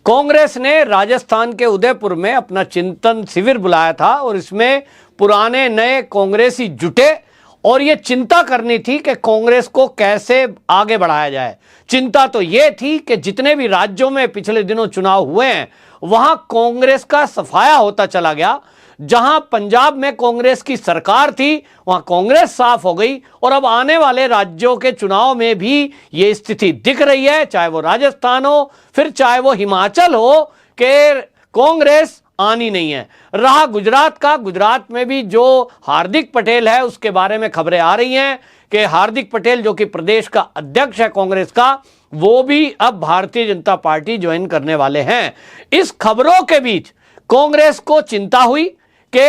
कांग्रेस ने राजस्थान के उदयपुर में अपना चिंतन शिविर बुलाया था और इसमें पुराने नए कांग्रेसी जुटे और ये चिंता करनी थी कि कांग्रेस को कैसे आगे बढ़ाया जाए। चिंता तो ये थी कि जितने भी राज्यों में पिछले दिनों चुनाव हुए हैं वहां कांग्रेस का सफाया होता चला गया। जहां पंजाब में कांग्रेस की सरकार थी वहां कांग्रेस साफ हो गई और अब आने वाले राज्यों के चुनाव में भी ये स्थिति दिख रही है, चाहे वो राजस्थान हो फिर चाहे वो हिमाचल हो, कि कांग्रेस आनी नहीं है। रहा गुजरात का, गुजरात में भी जो हार्दिक पटेल है उसके बारे में खबरें आ रही हैं कि हार्दिक पटेल जो कि प्रदेश का अध्यक्ष है कांग्रेस का, वो भी अब भारतीय जनता पार्टी ज्वाइन करने वाले हैं। इस खबरों के बीच कांग्रेस को चिंता हुई कि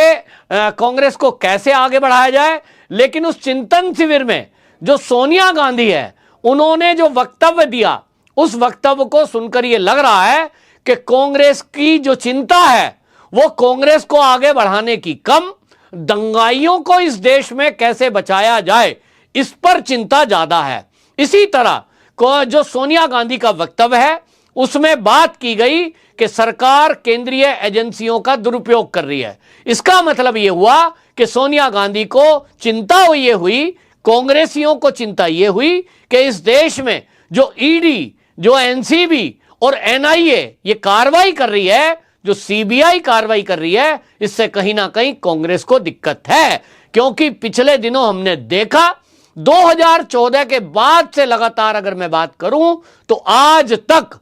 कांग्रेस को कैसे आगे बढ़ाया जाए। लेकिन उस चिंतन शिविर में जो सोनिया गांधी है उन्होंने जो वक्तव्य दिया उस वक्तव्य को सुनकर यह लग रहा है कि कांग्रेस की जो चिंता है वो कांग्रेस को आगे बढ़ाने की कम, दंगाइयों को इस देश में कैसे बचाया जाए इस पर चिंता ज्यादा है। इसी तरह जो सोनिया गांधी का वक्तव्य है उसमें बात की गई कि सरकार केंद्रीय एजेंसियों का दुरुपयोग कर रही है। इसका मतलब यह हुआ कि सोनिया गांधी को चिंता ये हुई, कांग्रेसियों को चिंता यह हुई कि इस देश में जो ईडी, जो एनसीबी और एनआईए ये कार्रवाई कर रही है, जो सीबीआई कार्रवाई कर रही है, इससे कहीं ना कहीं कांग्रेस को दिक्कत है। क्योंकि पिछले दिनों हमने देखा 2014 के बाद से लगातार अगर मैं बात करूं तो आज तक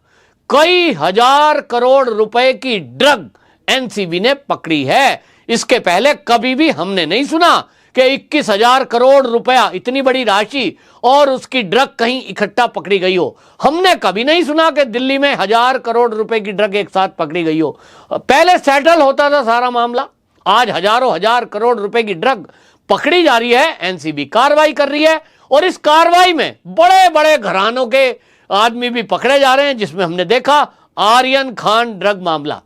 कई हजार करोड़ रुपए की ड्रग एनसीबी ने पकड़ी है। इसके पहले कभी भी हमने नहीं सुना कि 21,000 करोड़ रुपया, इतनी बड़ी राशि और उसकी ड्रग कहीं इकट्ठा पकड़ी गई हो। हमने कभी नहीं सुना कि दिल्ली में 1,000 करोड़ रुपए की ड्रग एक साथ पकड़ी गई हो। पहले सेटल होता था सारा मामला, आज हजारों हजार करोड़ रुपए की ड्रग पकड़ी जा रही है, एनसीबी कार्रवाई कर रही है और इस कार्रवाई में बड़े बड़े घरानों के आदमी भी पकड़े जा रहे हैं, जिसमें हमने देखा आर्यन खान ड्रग मामला।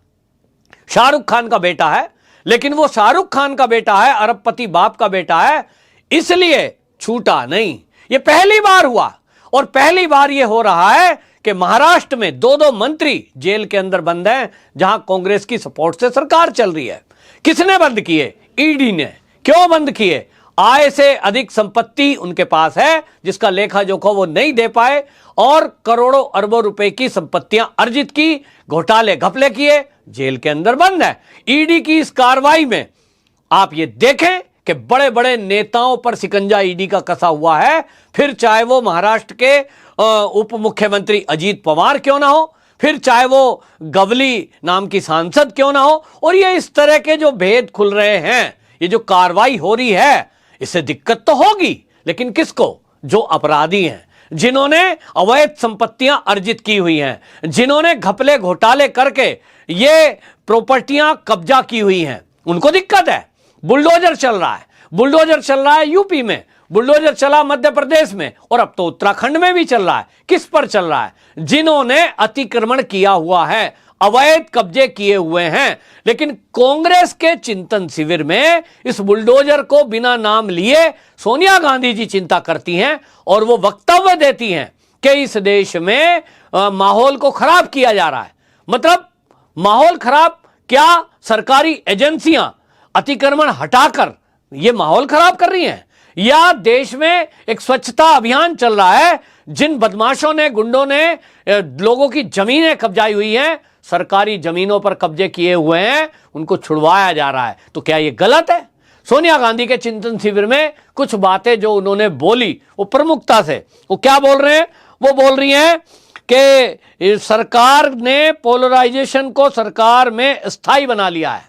शाहरुख खान का बेटा है, लेकिन वो शाहरुख खान का बेटा है, अरबपति बाप का बेटा है, इसलिए छूटा नहीं। ये पहली बार हुआ और पहली बार ये हो रहा है कि महाराष्ट्र में दो मंत्री जेल के अंदर बंद हैं, जहां कांग्रेस की सपोर्ट से सरकार चल रही है। किसने बंद किए? ईडी ने। क्यों बंद किए? आय से अधिक संपत्ति उनके पास है जिसका लेखा जोखा वो नहीं दे पाए और करोड़ों अरबों रुपए की संपत्तियां अर्जित की, घोटाले घपले किए, जेल के अंदर बंद है। ईडी की इस कार्रवाई में आप ये देखें कि बड़े बड़े नेताओं पर शिकंजा ईडी का कसा हुआ है। फिर चाहे वो महाराष्ट्र के उप मुख्यमंत्री अजीत पवार क्यों ना हो, फिर चाहे वो गवली नाम की सांसद क्यों ना हो, और ये इस तरह के जो भेद खुल रहे हैं, ये जो कार्रवाई हो रही है, इससे दिक्कत तो होगी, लेकिन किसको? जो अपराधी हैं, जिन्होंने अवैध संपत्तियां अर्जित की हुई हैं, जिन्होंने घपले घोटाले करके ये प्रॉपर्टियां कब्जा की हुई हैं, उनको दिक्कत है। बुलडोजर चल रहा है, बुलडोजर चल रहा है यूपी में, बुलडोजर चला मध्य प्रदेश में और अब तो उत्तराखंड में भी चल रहा है। किस पर चल रहा है? जिन्होंने अतिक्रमण किया हुआ है, अवैध कब्जे किए हुए हैं। लेकिन कांग्रेस के चिंतन शिविर में इस बुलडोजर को बिना नाम लिए सोनिया गांधी जी चिंता करती हैं और वो वक्तव्य देती हैं कि इस देश में माहौल को खराब किया जा रहा है। मतलब माहौल खराब क्या? सरकारी एजेंसियां अतिक्रमण हटाकर ये माहौल खराब कर रही हैं, या देश में एक स्वच्छता अभियान चल रहा है, जिन बदमाशों ने, गुंडों ने लोगों की जमीनें कब्जाई हुई हैं, सरकारी जमीनों पर कब्जे किए हुए हैं, उनको छुड़वाया जा रहा है। तो क्या ये गलत है? सोनिया गांधी के चिंतन शिविर में कुछ बातें जो उन्होंने बोली वो प्रमुखता से, वो क्या बोल रहे हैं? वो बोल रही हैं कि सरकार ने पोलराइजेशन को सरकार में स्थायी बना लिया है।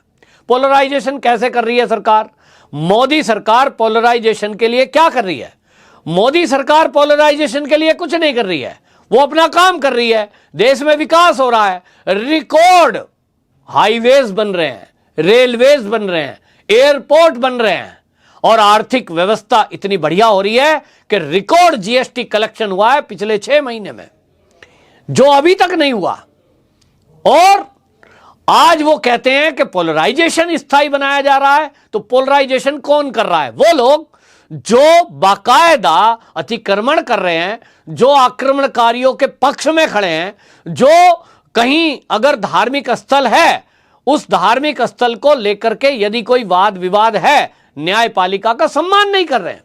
पोलराइजेशन कैसे कर रही है सरकार? मोदी सरकार पोलराइजेशन के लिए क्या कर रही है? मोदी सरकार पोलराइजेशन के लिए कुछ नहीं कर रही है, वो अपना काम कर रही है। देश में विकास हो रहा है, रिकॉर्ड हाईवेज बन रहे हैं, रेलवेज बन रहे हैं, एयरपोर्ट बन रहे हैं और आर्थिक व्यवस्था इतनी बढ़िया हो रही है कि रिकॉर्ड जीएसटी कलेक्शन हुआ है पिछले 6 महीने में, जो अभी तक नहीं हुआ। और आज वो कहते हैं कि पोलराइजेशन स्थायी बनाया जा रहा है। तो पोलराइजेशन कौन कर रहा है? वो लोग जो बाकायदा अतिक्रमण कर रहे हैं, जो आक्रमणकारियों के पक्ष में खड़े हैं, जो कहीं अगर धार्मिक स्थल है, उस धार्मिक स्थल को लेकर के यदि कोई वाद विवाद है, न्यायपालिका का सम्मान नहीं कर रहे हैं,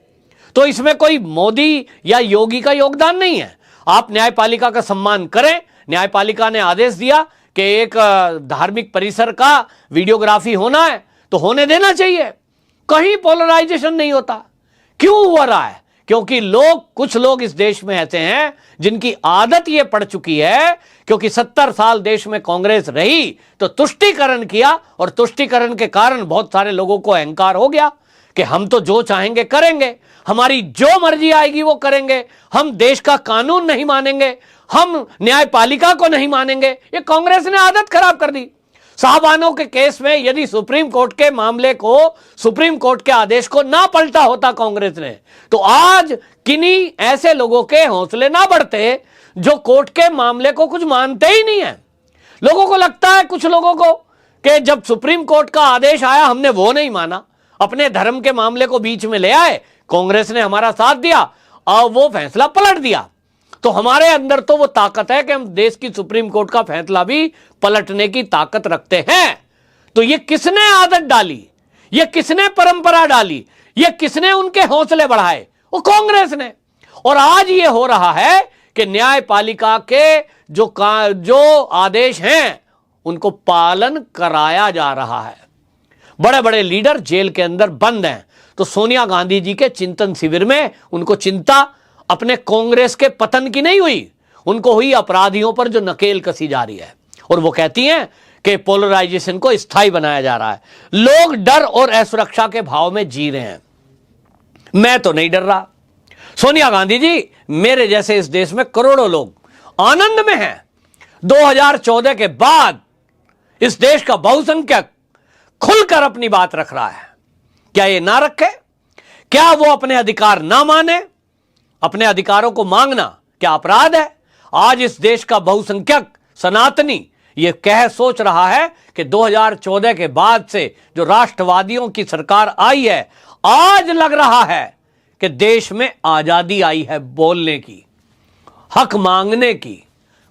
तो इसमें कोई मोदी या योगी का योगदान नहीं है। आप न्यायपालिका का सम्मान करें। न्यायपालिका ने आदेश दिया कि एक धार्मिक परिसर का वीडियोग्राफी होना है तो होने देना चाहिए। कहीं पोलराइजेशन नहीं होता। क्यों हो रहा है? क्योंकि कुछ लोग इस देश में ऐसे हैं जिनकी आदत यह पड़ चुकी है, क्योंकि 70 साल देश में कांग्रेस रही तो तुष्टीकरण किया, और तुष्टीकरण के कारण बहुत सारे लोगों को अहंकार हो गया कि हम तो जो चाहेंगे करेंगे, हमारी जो मर्जी आएगी वो करेंगे, हम देश का कानून नहीं मानेंगे, हम न्यायपालिका को नहीं मानेंगे। ये कांग्रेस ने आदत खराब कर दी। साहबानों के केस में यदि सुप्रीम कोर्ट के मामले को, सुप्रीम कोर्ट के आदेश को ना पलटा होता कांग्रेस ने, तो आज किन्हीं ऐसे लोगों के हौसले ना बढ़ते जो कोर्ट के मामले को कुछ मानते ही नहीं है। लोगों को लगता है, कुछ लोगों को, कि जब सुप्रीम कोर्ट का आदेश आया हमने वो नहीं माना, अपने धर्म के मामले को बीच में ले आए, कांग्रेस ने हमारा साथ दिया और वो फैसला पलट दिया, तो हमारे अंदर तो वो ताकत है कि हम देश की सुप्रीम कोर्ट का फैसला भी पलटने की ताकत रखते हैं। तो ये किसने आदत डाली, ये किसने परंपरा डाली, ये किसने उनके हौसले बढ़ाए? वो कांग्रेस ने। और आज ये हो रहा है कि न्यायपालिका के जो आदेश हैं उनको पालन कराया जा रहा है। बड़े बड़े लीडर जेल के अंदर बंद हैं, तो सोनिया गांधी जी के चिंतन शिविर में उनको चिंता अपने कांग्रेस के पतन की नहीं हुई, उनको हुई अपराधियों पर जो नकेल कसी जा रही है। और वो कहती हैं कि पोलराइजेशन को स्थायी बनाया जा रहा है, लोग डर और असुरक्षा के भाव में जी रहे हैं। मैं तो नहीं डर रहा। सोनिया गांधी जी, मेरे जैसे इस देश में करोड़ों लोग आनंद में हैं। 2014 के बाद इस देश का बहुसंख्यक खुलकर अपनी बात रख रहा है। क्या ये ना रखे? क्या वो अपने अधिकार ना माने? अपने अधिकारों को मांगना क्या अपराध है? आज इस देश का बहुसंख्यक सनातनी ये सोच रहा है कि 2014 के बाद से जो राष्ट्रवादियों की सरकार आई है, आज लग रहा है कि देश में आजादी आई है बोलने की, हक मांगने की,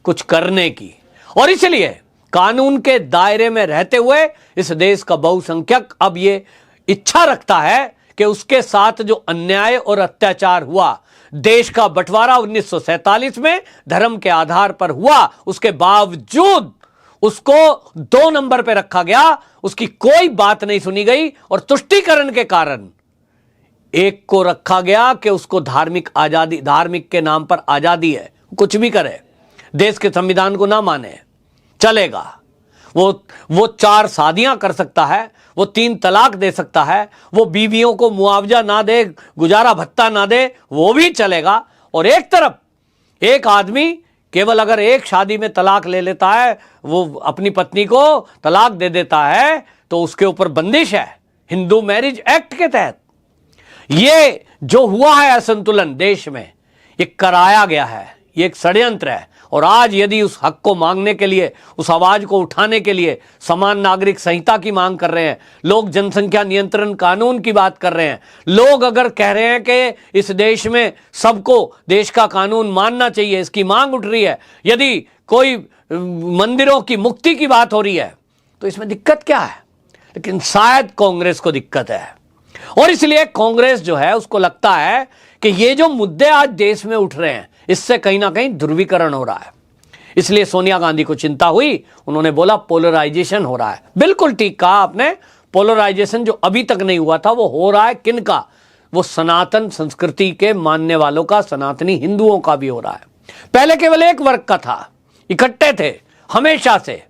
कुछ करने की। और इसलिए कानून के दायरे में रहते हुए इस देश का बहुसंख्यक अब ये इच्छा रखता है कि उसके साथ जो अन्याय और अत्याचार हुआ, देश का बंटवारा 1947 में धर्म के आधार पर हुआ, उसके बावजूद उसको 2 नंबर पे रखा गया, उसकी कोई बात नहीं सुनी गई, और तुष्टीकरण के कारण एक को रखा गया कि उसको धार्मिक आजादी, धार्मिक के नाम पर आजादी है, कुछ भी करे, देश के संविधान को ना माने चलेगा। वो 4 शादियां कर सकता है, वो 3 तलाक दे सकता है, वो बीवियों को मुआवजा ना दे, गुजारा भत्ता ना दे, वो भी चलेगा। और एक तरफ एक आदमी केवल अगर एक शादी में तलाक ले लेता है, वो अपनी पत्नी को तलाक दे देता है, तो उसके ऊपर बंदिश है हिंदू मैरिज एक्ट के तहत। ये जो हुआ है असंतुलन देश में, ये कराया गया है, ये एक षड्यंत्र है। और आज यदि उस हक को मांगने के लिए, उस आवाज को उठाने के लिए समान नागरिक संहिता की मांग कर रहे हैं लोग, जनसंख्या नियंत्रण कानून की बात कर रहे हैं लोग, अगर कह रहे हैं कि इस देश में सबको देश का कानून मानना चाहिए, इसकी मांग उठ रही है, यदि कोई मंदिरों की मुक्ति की बात हो रही है, तो इसमें दिक्कत क्या है? लेकिन शायद कांग्रेस को दिक्कत है, और इसलिए कांग्रेस जो है उसको लगता है कि ये जो मुद्दे आज देश में उठ रहे हैं, इससे कहीं ना कहीं ध्रुवीकरण हो रहा है। इसलिए सोनिया गांधी को चिंता हुई, उन्होंने बोला पोलराइजेशन हो रहा है। बिल्कुल ठीक कहा आपने, पोलराइजेशन जो अभी तक नहीं हुआ था वो हो रहा है। किन का? वो सनातन संस्कृति के मानने वालों का, सनातनी हिंदुओं का भी हो रहा है। पहले केवल एक वर्ग का था, इकट्ठे थे हमेशा से,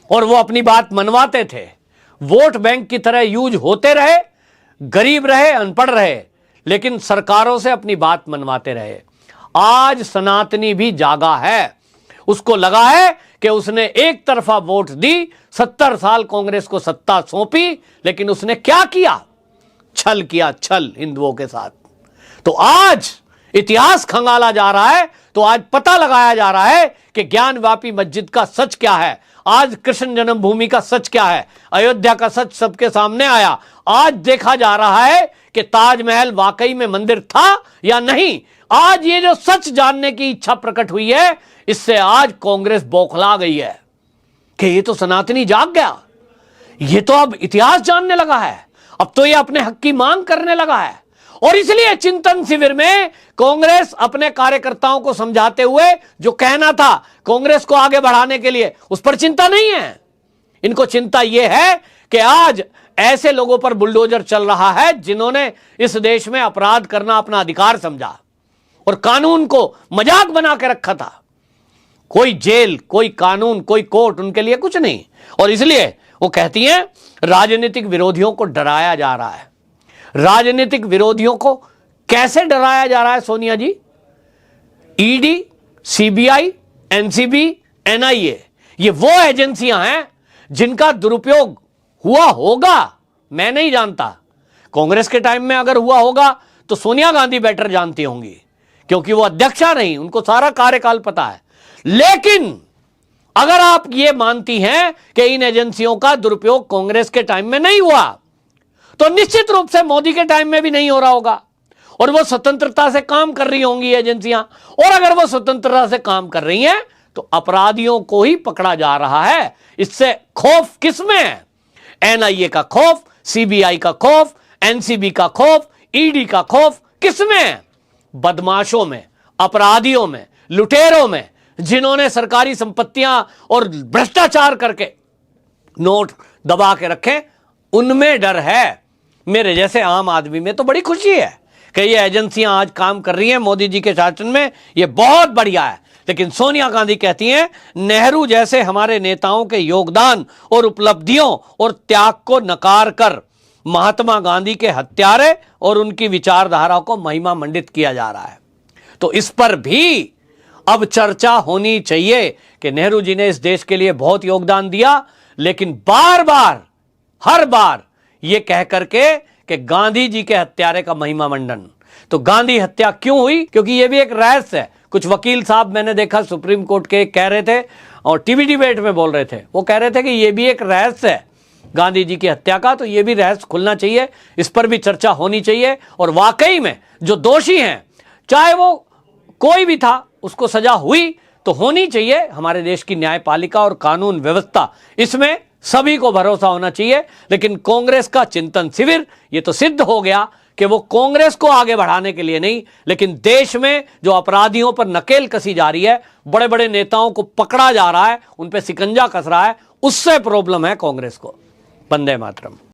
और वो अपनी बात मनवाते थे, वोट बैंक की तरह यूज होते रहे, गरीब रहे, अनपढ़ रहे, लेकिन सरकारों से अपनी बात मनवाते रहे। आज सनातनी भी जागा है, उसको लगा है कि उसने एक तरफा वोट दी, 70 साल कांग्रेस को सत्ता सौंपी, लेकिन उसने क्या किया? छल किया, छल हिंदुओं के साथ। तो आज इतिहास खंगाला जा रहा है, तो आज पता लगाया जा रहा है कि ज्ञानवापी मस्जिद का सच क्या है, आज कृष्ण जन्मभूमि का सच क्या है, अयोध्या का सच सबके सामने आया। आज देखा जा रहा है कि ताजमहल वाकई में मंदिर था या नहीं। आज ये जो सच जानने की इच्छा प्रकट हुई है, इससे आज कांग्रेस बौखला गई है कि ये तो सनातनी जाग गया, ये तो अब इतिहास जानने लगा है, अब तो ये अपने हक की मांग करने लगा है। और इसलिए चिंतन शिविर में कांग्रेस अपने कार्यकर्ताओं को समझाते हुए जो कहना था कांग्रेस को आगे बढ़ाने के लिए, उस पर चिंता नहीं है। इनको चिंता यह है कि आज ऐसे लोगों पर बुलडोजर चल रहा है जिन्होंने इस देश में अपराध करना अपना अधिकार समझा और कानून को मजाक बना के रखा था। कोई जेल, कोई कानून, कोई कोर्ट उनके लिए कुछ नहीं। और इसलिए वो कहती हैं राजनीतिक विरोधियों को डराया जा रहा है। राजनीतिक विरोधियों को कैसे डराया जा रहा है सोनिया जी? ईडी, सीबीआई, एनसीबी, एनआईए, ये वो एजेंसियां हैं जिनका दुरुपयोग हुआ होगा, मैं नहीं जानता। कांग्रेस के टाइम में अगर हुआ होगा तो सोनिया गांधी बेटर जानती होंगी, क्योंकि वो अध्यक्षा नहीं, उनको सारा कार्यकाल पता है। लेकिन अगर आप ये मानती हैं कि इन एजेंसियों का दुरुपयोग कांग्रेस के टाइम में नहीं हुआ, तो निश्चित रूप से मोदी के टाइम में भी नहीं हो रहा होगा और वो स्वतंत्रता से काम कर रही होंगी एजेंसियां। और अगर वो स्वतंत्रता से काम कर रही हैं तो अपराधियों को ही पकड़ा जा रहा है। इससे खौफ किसमें है? एनआईए का खौफ, सीबीआई का खौफ, एनसीबी का खौफ, ईडी का खौफ किसमें है? बदमाशों में, अपराधियों में, लुटेरों में, जिन्होंने सरकारी संपत्तियां और भ्रष्टाचार करके नोट दबा के रखे, उनमें डर है। मेरे जैसे आम आदमी में तो बड़ी खुशी है कि ये एजेंसियां आज काम कर रही हैं मोदी जी के शासन में, ये बहुत बढ़िया है। लेकिन सोनिया गांधी कहती हैं नेहरू जैसे हमारे नेताओं के योगदान और उपलब्धियों और त्याग को नकार कर महात्मा गांधी के हत्यारे और उनकी विचारधारा को महिमा मंडित किया जा रहा है। तो इस पर भी अब चर्चा होनी चाहिए कि नेहरू जी ने इस देश के लिए बहुत योगदान दिया, लेकिन बार बार, हर बार यह कह करके कि गांधी जी के हत्यारे का महिमा मंडन। तो गांधी हत्या क्यों हुई? क्योंकि यह भी एक रहस्य है। कुछ वकील साहब मैंने देखा सुप्रीम कोर्ट के कह रहे थे और टीवी डिबेट में बोल रहे थे, वो कह रहे थे कि यह भी एक रहस्य है गांधी जी की हत्या का, तो यह भी रहस्य खुलना चाहिए, इस पर भी चर्चा होनी चाहिए। और वाकई में जो दोषी हैं, चाहे वो कोई भी था, उसको सजा हुई तो होनी चाहिए। हमारे देश की न्यायपालिका और कानून व्यवस्था, इसमें सभी को भरोसा होना चाहिए। लेकिन कांग्रेस का चिंतन शिविर ये तो सिद्ध हो गया कि वो कांग्रेस को आगे बढ़ाने के लिए नहीं, लेकिन देश में जो अपराधियों पर नकेल कसी जा रही है, बड़े बड़े नेताओं को पकड़ा जा रहा है, उन पे शिकंजा कस रहा है, उससे प्रॉब्लम है कांग्रेस को। वंदे मातरम।